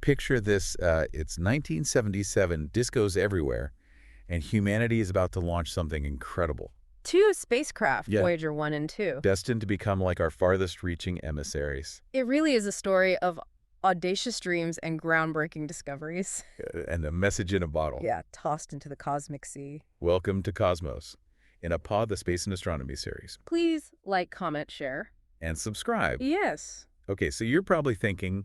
picture this. It's 1977, disco's everywhere, and humanity is about to launch something incredible. Two spacecraft, Yeah. Voyager 1 and 2. Destined to become like our farthest-reaching emissaries. It really is a story of audacious dreams and groundbreaking discoveries. And a message in a bottle. Yeah, tossed into the cosmic sea. Welcome to Cosmos, in a pod, the Space and Astronomy series. Please like, comment, share. And subscribe. Yes. Okay, so you're probably thinking,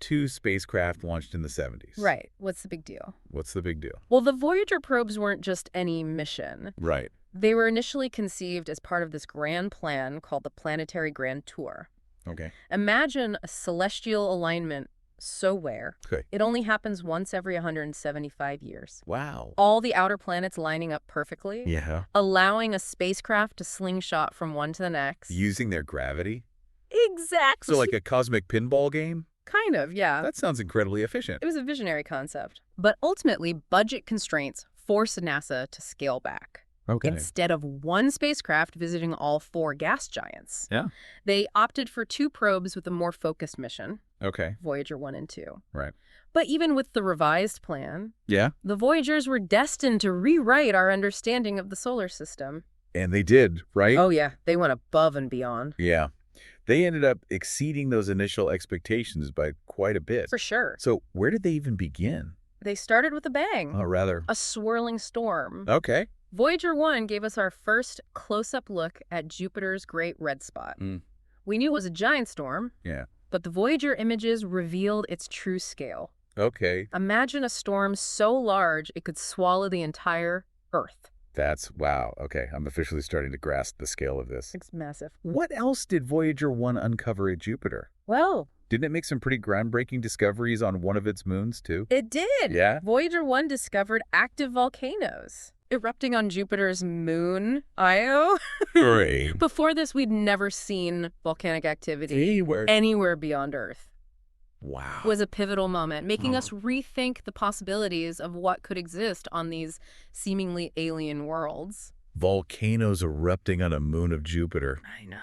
two spacecraft launched in the 70s. Right. What's the big deal? What's the big deal? Well, the Voyager probes weren't just any mission. Right. They were initially conceived as part of this grand plan called the Planetary Grand Tour. Okay. Imagine a celestial alignment so rare. Okay. It only happens once every 175 years. Wow. All the outer planets lining up perfectly, Yeah. allowing a spacecraft to slingshot from one to the next. Using their gravity? Exactly. So like a cosmic pinball game? Kind of, yeah. That sounds incredibly efficient. It was a visionary concept. But ultimately, budget constraints forced NASA to scale back. Okay. Instead of one spacecraft visiting all four gas giants, Yeah. they opted for two probes with a more focused mission, Okay. Voyager 1 and 2. Right. But even with the revised plan, Yeah. the Voyagers were destined to rewrite our understanding of the solar system. And they did, right? Oh yeah, they went above and beyond. Yeah. They ended up exceeding those initial expectations by quite a bit. For sure. So where did they even begin? They started with a bang. Oh, rather. A swirling storm. Okay. Voyager 1 gave us our first close-up look at Jupiter's Great Red Spot. We knew it was a giant storm, Yeah. but the Voyager images revealed its true scale. Okay. Imagine a storm so large it could swallow the entire Earth. That's, wow. Okay. I'm officially starting to grasp the scale of this. It's massive. What else did Voyager 1 uncover at Jupiter? Well, Didn't it make some pretty groundbreaking discoveries on one of its moons, too? it did. Yeah? Voyager 1 discovered active volcanoes erupting on Jupiter's moon, Io. Great. Before this, we'd never seen volcanic activity anywhere beyond Earth. Wow. It was a pivotal moment, making us rethink the possibilities of what could exist on these seemingly alien worlds. Volcanoes erupting on a moon of Jupiter. I know.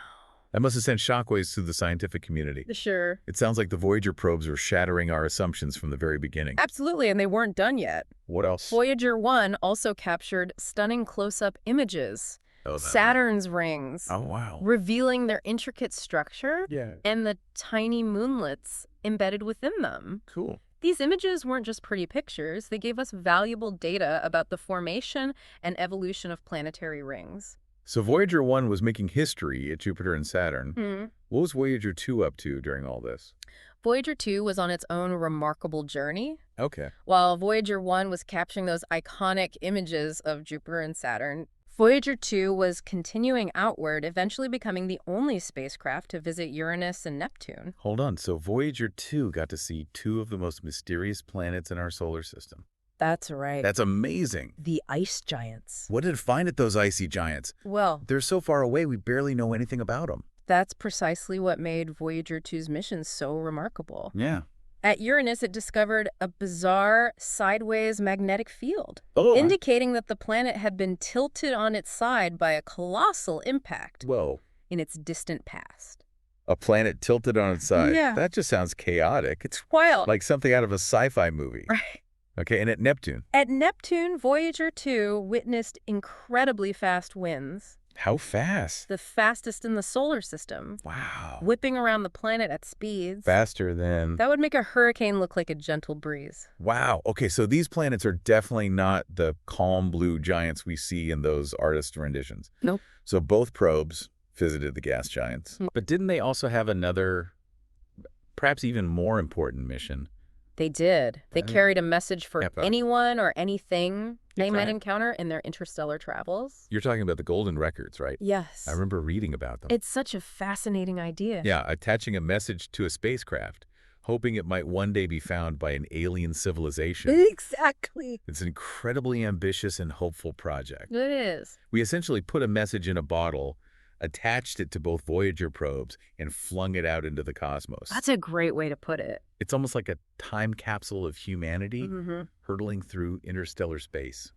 That must have sent shockwaves through the scientific community. Sure. It sounds like the Voyager probes are shattering our assumptions from the very beginning. Absolutely, and they weren't done yet. What else? Voyager 1 also captured stunning close-up images. Oh, Saturn's rings, Oh, wow. revealing their intricate structure Yeah. and the tiny moonlets embedded within them. Cool. These images weren't just pretty pictures, they gave us valuable data about the formation and evolution of planetary rings. So Voyager 1 was making history at Jupiter and Saturn. What was Voyager 2 up to during all this? Voyager 2 was on its own remarkable journey. Okay. While Voyager 1 was capturing those iconic images of Jupiter and Saturn, Voyager 2 was continuing outward, eventually becoming the only spacecraft to visit Uranus and Neptune. Hold on. So Voyager 2 got to see two of the most mysterious planets in our solar system. That's right. That's amazing. The ice giants. What did it find at those icy giants? Well, They're so far away, we barely know anything about them. that's precisely what made Voyager 2's mission so remarkable. Yeah. At Uranus, it discovered a bizarre sideways magnetic field, Oh. indicating that the planet had been tilted on its side by a colossal impact Whoa. in its distant past. A planet tilted on its side. Yeah. That just sounds chaotic. It's Wild. like something out of a sci-fi movie. Right. Okay, and at Neptune. At Neptune, Voyager 2 witnessed incredibly fast winds, How fast? the fastest in the solar system, Wow. whipping around the planet at speeds Faster than... that would make a hurricane look like a gentle breeze. Wow. Okay, so these planets are definitely not the calm blue giants we see in those artist renditions. Nope. So both probes visited the gas giants. But didn't they also have another, perhaps even more important mission? They did. They carried a message for Epa. anyone or anything they might Right. encounter in their interstellar travels. You're talking about the golden records, right? Yes. I remember reading about them. It's such a fascinating idea. Yeah, attaching a message to a spacecraft, hoping it might one day be found by an alien civilization. Exactly. It's an incredibly ambitious and hopeful project. It is. We essentially put a message in a bottle, attached it to both Voyager probes, and flung it out into the cosmos. That's a great way to put it. It's almost like a time capsule of humanity hurtling through interstellar space.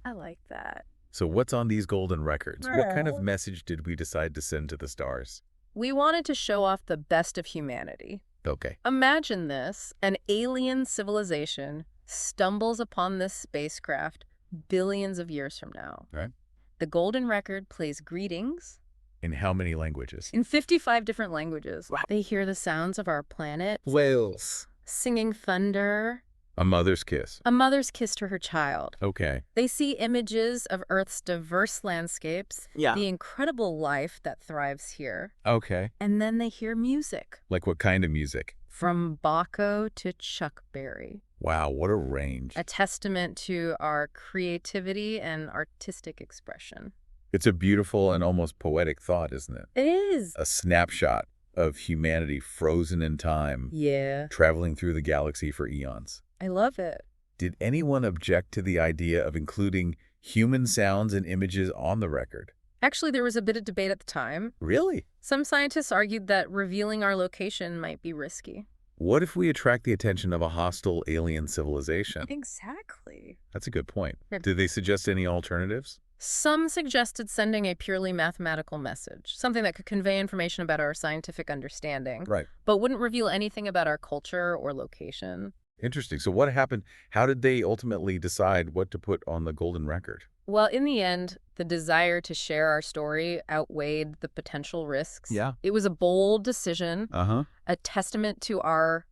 I like that. So what's on these golden records? What kind of Well- message did we decide to send to the stars? We wanted to show off the best of humanity. Okay. Imagine this. An alien civilization stumbles upon this spacecraft billions of years from now. Right. The golden record plays greetings In how many languages? in 55 different languages. Wow. They hear the sounds of our planet, Whales. singing thunder, A mother's kiss. a mother's kiss to her child. Okay. They see images of Earth's diverse landscapes, Yeah. the incredible life that thrives here, Okay. and then they hear music. Like what kind of music? From Baco to Chuck Berry. Wow, what a range. A testament to our creativity and artistic expression. It's a beautiful and almost poetic thought, isn't it? It is. A snapshot of humanity frozen in time, Yeah, traveling through the galaxy for eons. I love it. Did anyone object to the idea of including human sounds and images on the record? Actually, there was a bit of debate at the time. Really? Some scientists argued that revealing our location might be risky. What if we attract the attention of a hostile alien civilization? Exactly. That's a good point. Yeah. Did they suggest any alternatives? Some suggested sending a purely mathematical message, something that could convey information about our scientific understanding, Right. but wouldn't reveal anything about our culture or location. Interesting. So what happened? How did they ultimately decide what to put on the golden record? Well, in the end, the desire to share our story outweighed the potential risks. Yeah. It was a bold decision, Uh-huh. a testament to our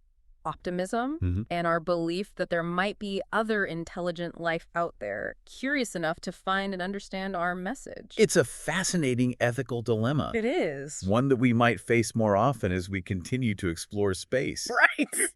optimism Mhm. and our belief that there might be other intelligent life out there, curious enough to find and understand our message. It's a fascinating ethical dilemma. It is. One that we might face more often as we continue to explore space. Right.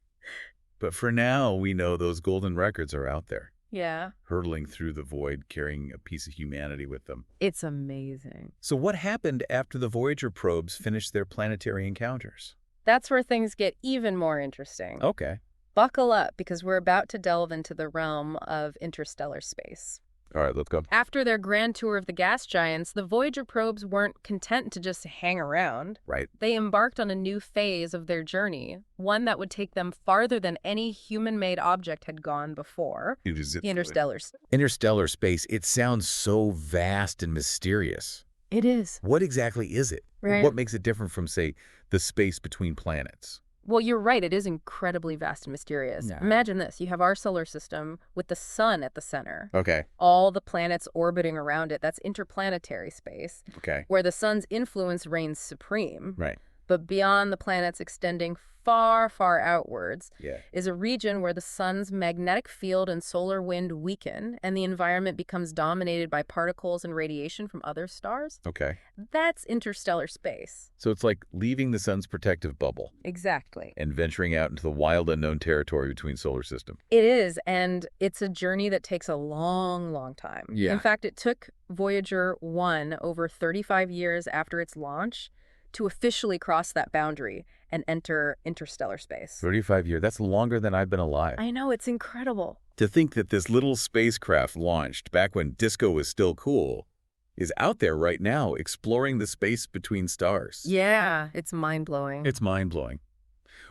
But for now, we know those golden records are out there, Yeah. hurtling through the void, carrying a piece of humanity with them. It's amazing. So what happened after the Voyager probes finished their planetary encounters? That's where things get even more interesting. Okay. Buckle up, because we're about to delve into the realm of interstellar space. All right, let's go. After their grand tour of the gas giants, the Voyager probes weren't content to just hang around. Right. They embarked on a new phase of their journey, one that would take them farther than any human-made object had gone before. The interstellar space. Interstellar space, it sounds so vast and mysterious. It is. What exactly is it? Right. What makes it different from, say, the space between planets? Well, you're right. It is incredibly vast and mysterious. Yeah. Imagine this. You have our solar system with the sun at the center. Okay. All the planets orbiting around it. That's interplanetary space, Okay. where the sun's influence reigns supreme. Right. But beyond the planets, extending far, far outwards, Yeah. is a region where the sun's magnetic field and solar wind weaken, and the environment becomes dominated by particles and radiation from other stars. Okay. That's interstellar space. So it's like leaving the sun's protective bubble Exactly. and venturing out into the wild unknown territory between solar systems. It is, and it's a journey that takes a long, long time. Yeah. In fact, it took Voyager 1 over 35 years after its launch to officially cross that boundary and enter interstellar space. 35 years. That's longer than I've been alive. I know, it's incredible. To think that this little spacecraft launched back when disco was still cool is out there right now exploring the space between stars. Yeah, it's mind-blowing. It's mind-blowing.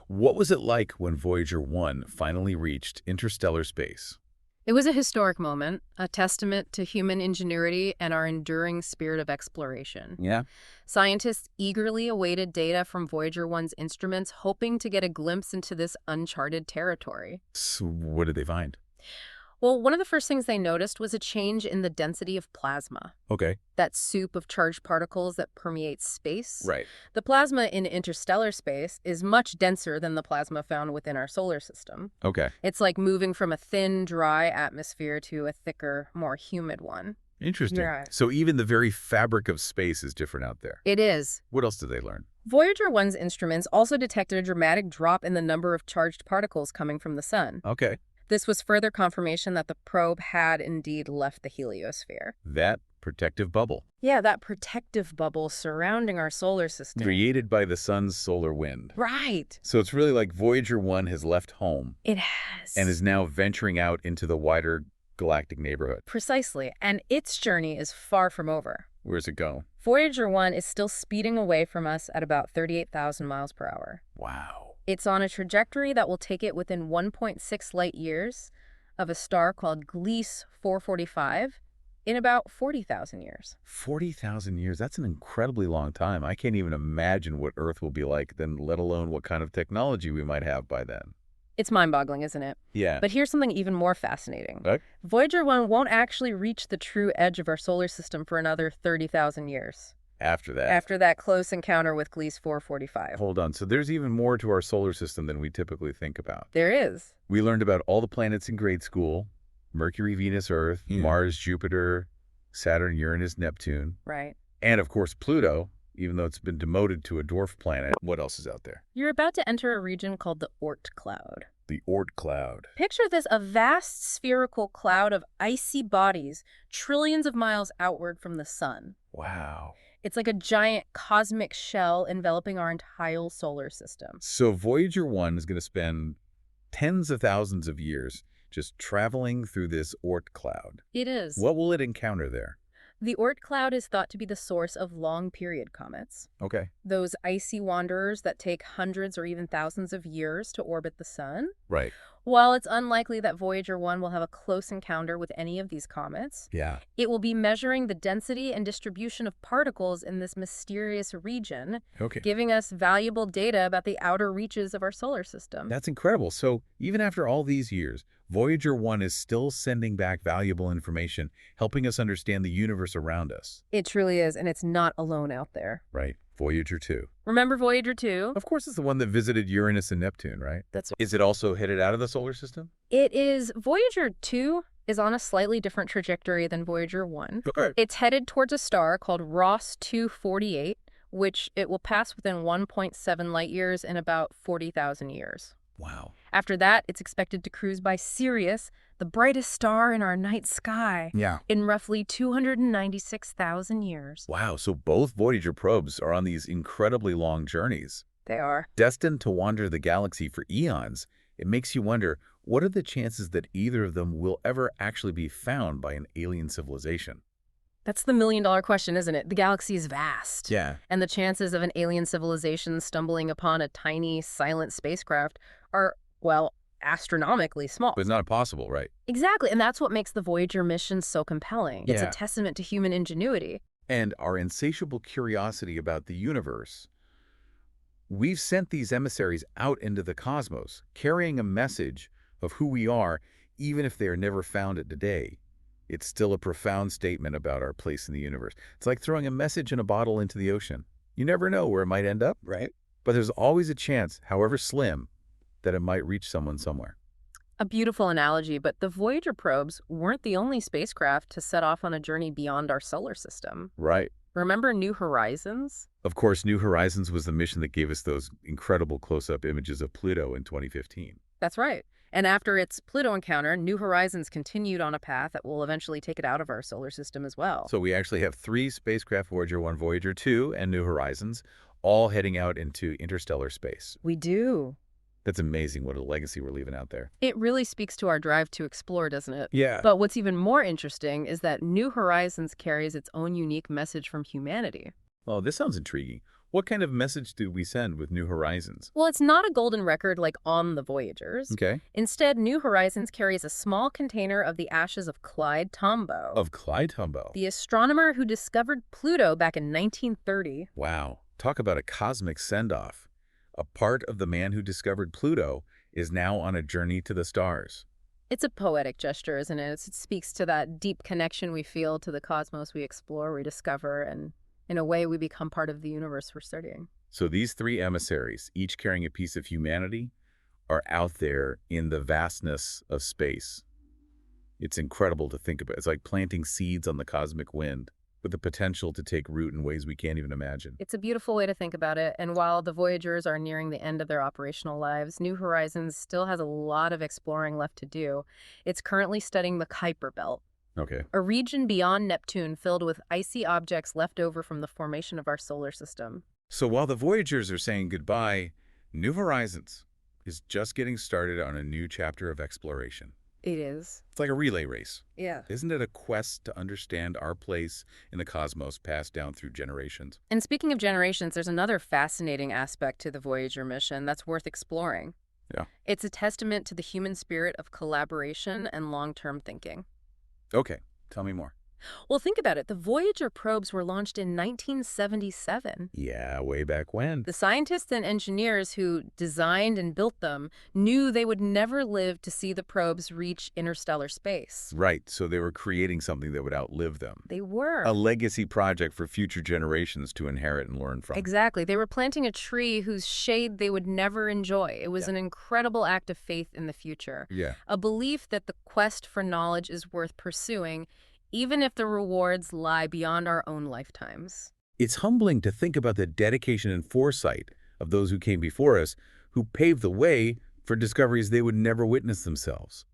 What was it like when Voyager 1 finally reached interstellar space? It was a historic moment, a testament to human ingenuity and our enduring spirit of exploration. Yeah. Scientists eagerly awaited data from Voyager 1's instruments, hoping to get a glimpse into this uncharted territory. So what did they find? Well, one of the first things they noticed was a change in the density of plasma, Okay. that soup of charged particles that permeates space. Right. The plasma in interstellar space is much denser than the plasma found within our solar system. Okay. It's like moving from a thin, dry atmosphere to a thicker, more humid one. Interesting. Yeah. So even the very fabric of space is different out there. It is. What else did they learn? Voyager 1's instruments also detected a dramatic drop in the number of charged particles coming from the sun. Okay. This was further confirmation that the probe had indeed left the heliosphere. That protective bubble Yeah, that protective bubble surrounding our solar system. created by the sun's solar wind. Right. So it's really like Voyager 1 has left home It has. and is now venturing out into the wider galactic neighborhood. Precisely. And its journey is far from over. Where's it go? Voyager 1 is still speeding away from us at about 38,000 miles per hour. Wow. It's on a trajectory that will take it within 1.6 light years of a star called Gliese 445. in about 40,000 years. 40,000 years, that's an incredibly long time. I can't even imagine what Earth will be like then, let alone what kind of technology we might have by then. It's mind-boggling, isn't it? Yeah. But here's something even more fascinating. Okay. Voyager 1 won't actually reach the true edge of our solar system for another 30,000 years. After that. After that close encounter with Gliese 445. Hold on. So there's even more to our solar system than we typically think about. There is. We learned about all the planets in grade school. Mercury, Venus, Earth, Mars, Jupiter, Saturn, Uranus, Neptune. Right. And, of course, Pluto, even though it's been demoted to a dwarf planet. What else is out there? You're about to enter a region called the Oort cloud. The Oort cloud. Picture this, a vast spherical cloud of icy bodies trillions of miles outward from the sun. Wow. It's like a giant cosmic shell enveloping our entire solar system. So Voyager 1 is going to spend tens of thousands of years just traveling through this Oort cloud. It is. What will it encounter there? The Oort cloud is thought to be the source of long-period comets. Okay. Those icy wanderers that take hundreds or even thousands of years to orbit the sun. Right. While it's unlikely that Voyager 1 will have a close encounter with any of these comets, Yeah. it will be measuring the density and distribution of particles in this mysterious region, Okay. giving us valuable data about the outer reaches of our solar system. That's incredible. So even after all these years, Voyager 1 is still sending back valuable information, helping us understand the universe around us. It truly is, and it's not alone out there. Right. Voyager 2. Remember Voyager 2? Of course, it's the one that visited Uranus and Neptune, right? That's Is it also headed out of the solar system? It is. Voyager 2 is on a slightly different trajectory than Voyager 1. Okay. It's headed towards a star called Ross 248, which it will pass within 1.7 light years in about 40,000 years. Wow. After that, it's expected to cruise by Sirius, the brightest star in our night sky, Yeah. in roughly 296,000 years. Wow, so both Voyager probes are on these incredibly long journeys. They are. Destined to wander the galaxy for eons, it makes you wonder, what are the chances that either of them will ever actually be found by an alien civilization? That's the million-dollar question, isn't it? The galaxy is vast. Yeah. And the chances of an alien civilization stumbling upon a tiny, silent spacecraft are, well, astronomically small. But it's not impossible, right? Exactly, and that's what makes the Voyager mission so compelling. It's Yeah. a testament to human ingenuity. And our insatiable curiosity about the universe. We've sent these emissaries out into the cosmos, carrying a message of who we are, even if they are never found it today. It's still a profound statement about our place in the universe. It's like throwing a message in a bottle into the ocean. You never know where it might end up, right? But there's always a chance, however slim, that it might reach someone somewhere. A beautiful analogy, but the Voyager probes weren't the only spacecraft to set off on a journey beyond our solar system. Right. Remember New Horizons? Of course, New Horizons was the mission that gave us those incredible close-up images of Pluto in 2015. That's right. And after its Pluto encounter, New Horizons continued on a path that will eventually take it out of our solar system as well. So we actually have 3 spacecraft, Voyager 1, Voyager 2, and New Horizons, all heading out into interstellar space. We do. That's amazing what a legacy we're leaving out there. It really speaks to our drive to explore, doesn't it? Yeah. But what's even more interesting is that New Horizons carries its own unique message from humanity. Well, this sounds intriguing. What kind of message do we send with New Horizons? Well, it's not a golden record like on the Voyagers. Okay. Instead, New Horizons carries a small container of the ashes of Clyde Tombaugh, Of Clyde Tombaugh. the astronomer who discovered Pluto back in 1930. Wow. Talk about a cosmic send-off. A part of the man who discovered Pluto is now on a journey to the stars. It's a poetic gesture, isn't it? It speaks to that deep connection we feel to the cosmos we explore, we discover, and in a way we become part of the universe we're studying. So these 3 emissaries, each carrying a piece of humanity, are out there in the vastness of space. It's incredible to think about. It's like planting seeds on the cosmic wind with the potential to take root in ways we can't even imagine. It's a beautiful way to think about it, and while the Voyagers are nearing the end of their operational lives, New Horizons still has a lot of exploring left to do. It's currently studying the Kuiper Belt, Okay. a region beyond Neptune filled with icy objects left over from the formation of our solar system. So while the Voyagers are saying goodbye, New Horizons is just getting started on a new chapter of exploration. It is. It's like a relay race. Yeah. Isn't it a quest to understand our place in the cosmos passed down through generations? And speaking of generations, there's another fascinating aspect to the Voyager mission that's worth exploring. Yeah. It's a testament to the human spirit of collaboration and long-term thinking. Okay, tell me more. Well, think about it. The Voyager probes were launched in 1977. Yeah, way back when. The scientists and engineers who designed and built them knew they would never live to see the probes reach interstellar space. Right, so they were creating something that would outlive them. They A were. legacy project for future generations to inherit and learn from. Exactly. They were planting a tree whose shade they would never enjoy. It was Yeah. an incredible act of faith in the future, Yeah. a belief that the quest for knowledge is worth pursuing, even if the rewards lie beyond our own lifetimes. It's humbling to think about the dedication and foresight of those who came before us, who paved the way for discoveries they would never witness themselves.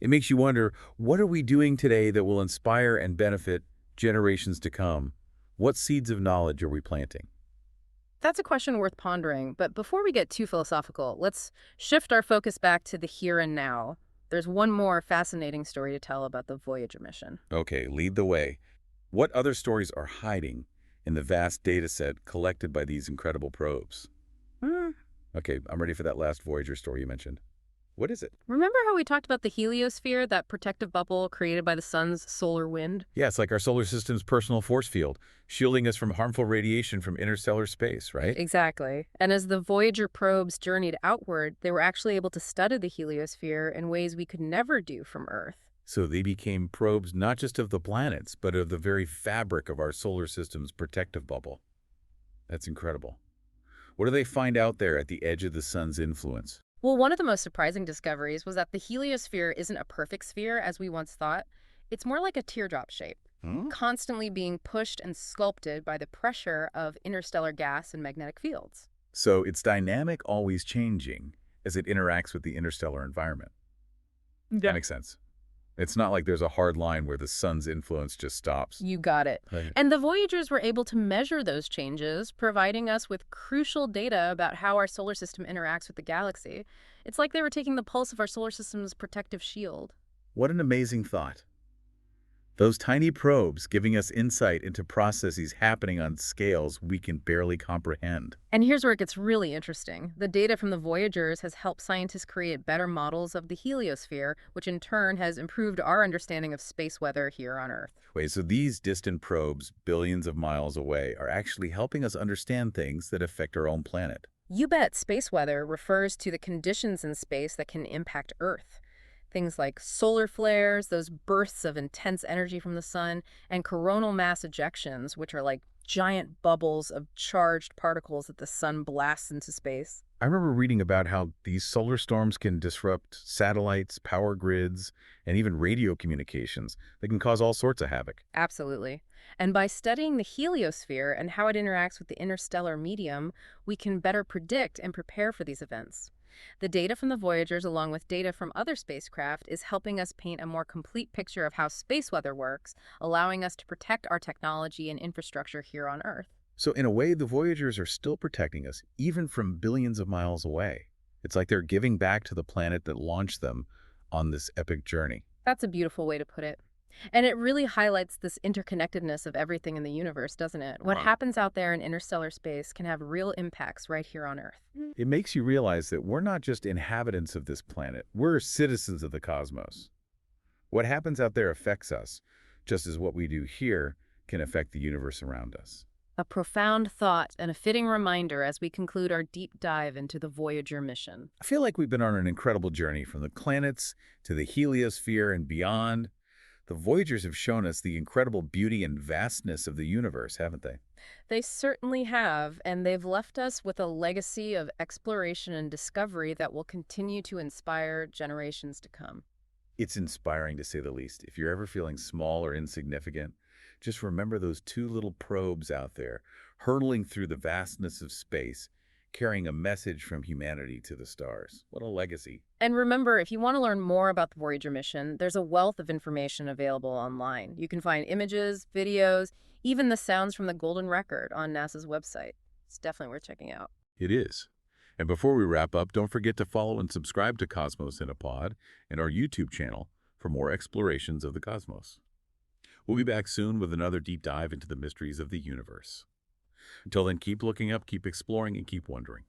It makes you wonder, what are we doing today that will inspire and benefit generations to come? What seeds of knowledge are we planting? That's a question worth pondering, but before we get too philosophical, let's shift our focus back to the here and now. There's one more fascinating story to tell about the Voyager mission. Okay, lead the way. What other stories are hiding in the vast data set collected by these incredible probes? Hmm. Okay, I'm ready for that last Voyager story you mentioned. What is it? Remember how we talked about the heliosphere, that protective bubble created by the sun's solar wind? Yeah, it's like our solar system's personal force field, shielding us from harmful radiation from interstellar space, right? Exactly. And as the Voyager probes journeyed outward, they were actually able to study the heliosphere in ways we could never do from Earth. So they became probes not just of the planets, but of the very fabric of our solar system's protective bubble. That's incredible. What do they find out there at the edge of the sun's influence? Well, one of the most surprising discoveries was that the heliosphere isn't a perfect sphere as we once thought. It's more like a teardrop shape, Hmm? constantly being pushed and sculpted by the pressure of interstellar gas and magnetic fields. So it's dynamic, always changing as it interacts with the interstellar environment. That makes sense. It's not like there's a hard line where the sun's influence just stops. You got it. Right. And the Voyagers were able to measure those changes, providing us with crucial data about how our solar system interacts with the galaxy. It's like they were taking the pulse of our solar system's protective shield. What an amazing thought. Those tiny probes giving us insight into processes happening on scales we can barely comprehend. And here's where it gets really interesting. The data from the Voyagers has helped scientists create better models of the heliosphere, which in turn has improved our understanding of space weather here on Earth. Wait, so these distant probes, billions of miles away, are actually helping us understand things that affect our own planet. You bet space weather refers to the conditions in space that can impact Earth. Things like solar flares, those bursts of intense energy from the sun, and coronal mass ejections, which are like giant bubbles of charged particles that the sun blasts into space. I remember reading about how these solar storms can disrupt satellites, power grids, and even radio communications. They can cause all sorts of havoc. Absolutely. And by studying the heliosphere and how it interacts with the interstellar medium, we can better predict and prepare for these events. The data from the Voyagers, along with data from other spacecraft, is helping us paint a more complete picture of how space weather works, allowing us to protect our technology and infrastructure here on Earth. So in a way, the Voyagers are still protecting us, even from billions of miles away. It's like they're giving back to the planet that launched them on this epic journey. That's a beautiful way to put it. And it really highlights this interconnectedness of everything in the universe, doesn't it? What Wow. happens out there in interstellar space can have real impacts right here on Earth. It makes you realize that we're not just inhabitants of this planet, we're citizens of the cosmos. What happens out there affects us, just as what we do here can affect the universe around us. A profound thought and a fitting reminder as we conclude our deep dive into the Voyager mission. I feel like we've been on an incredible journey from the planets to the heliosphere and beyond. The Voyagers have shown us the incredible beauty and vastness of the universe, haven't they? They certainly have, and they've left us with a legacy of exploration and discovery that will continue to inspire generations to come. It's inspiring to say the least. If you're ever feeling small or insignificant, just remember those two little probes out there, hurtling through the vastness of space, carrying a message from humanity to the stars. What a legacy. And remember, if you want to learn more about the Voyager mission, there's a wealth of information available online. You can find images, videos, even the sounds from the Golden Record on NASA's website. It's definitely worth checking out. It is. And before we wrap up, don't forget to follow and subscribe to Cosmos in a Pod and our YouTube channel for more explorations of the cosmos. We'll be back soon with another deep dive into the mysteries of the universe. Until then, keep looking up, keep exploring, and keep wondering.